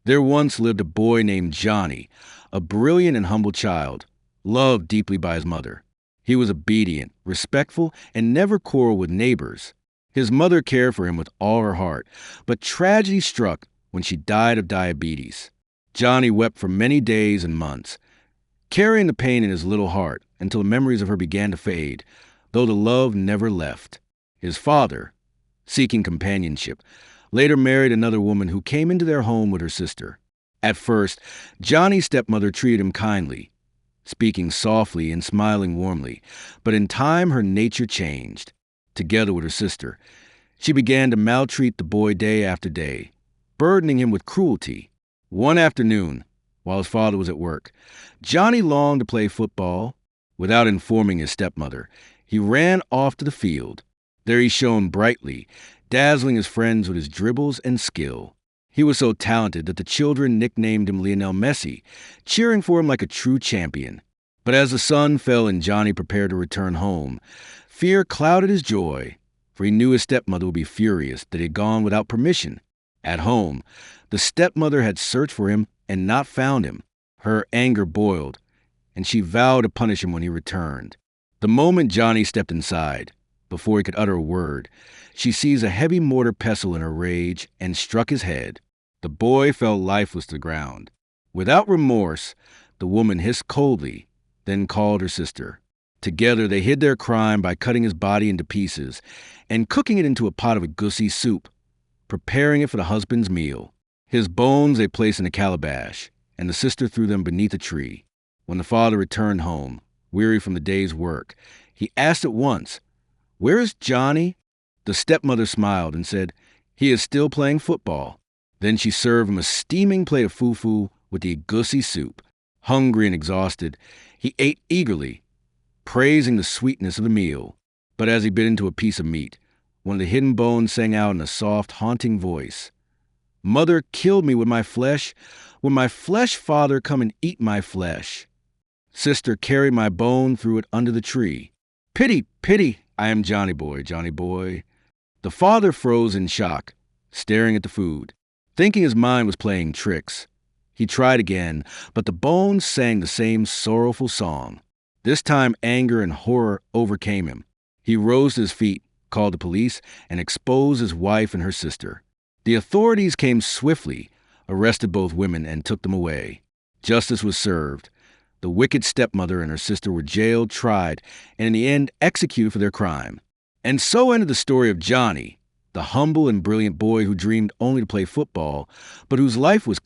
There once lived a boy named Johnny, a brilliant and humble child, loved deeply by his mother. He was obedient, respectful, and never quarreled with neighbors. His mother cared for him with all her heart, but tragedy struck when she died of diabetes. Johnny wept for many days and months, carrying the pain in his little heart until the memories of her began to fade, though the love never left. His father, seeking companionship, later married another woman who came into their home with her sister. At first, Johnny's stepmother treated him kindly, speaking softly and smiling warmly, but in time her nature changed. Together with her sister, she began to maltreat the boy day after day, burdening him with cruelty. One afternoon, while his father was at work, Johnny longed to play football. Without informing his stepmother, he ran off to the field. There he shone brightly, dazzling his friends with his dribbles and skill. He was so talented that the children nicknamed him Lionel Messi, cheering for him like a true champion. But as the sun fell and Johnny prepared to return home, fear clouded his joy, for he knew his stepmother would be furious that he had gone without permission. At home, the stepmother had searched for him and not found him. Her anger boiled, and she vowed to punish him when he returned. The moment Johnny stepped inside, before he could utter a word, she seized a heavy mortar pestle in her rage and struck his head. The boy fell lifeless to the ground. Without remorse, the woman hissed coldly, then called her sister. Together they hid their crime by cutting his body into pieces and cooking it into a pot of egusi soup, preparing it for the husband's meal. His bones they placed in a calabash, and the sister threw them beneath a tree. When the father returned home, weary from the day's work, he asked at once, "Where is Johnny?" The stepmother smiled and said, "He is still playing football." Then she served him a steaming plate of fufu with the egusi soup. Hungry and exhausted, he ate eagerly, praising the sweetness of the meal. But as he bit into a piece of meat, one of the hidden bones sang out in a soft, haunting voice, "Mother killed me with my flesh. When my flesh, father, come and eat my flesh. Sister carried my bone, threw it under the tree. Pity, pity, I am Johnny boy, Johnny boy." The father froze in shock, staring at the food, thinking his mind was playing tricks. He tried again, but the bones sang the same sorrowful song. This time anger and horror overcame him. He rose to his feet, called the police, and exposed his wife and her sister. The authorities came swiftly, arrested both women, and took them away. Justice was served. The wicked stepmother and her sister were jailed, tried, and in the end executed for their crime. And so ended the story of Johnny, the humble and brilliant boy who dreamed only to play football, but whose life was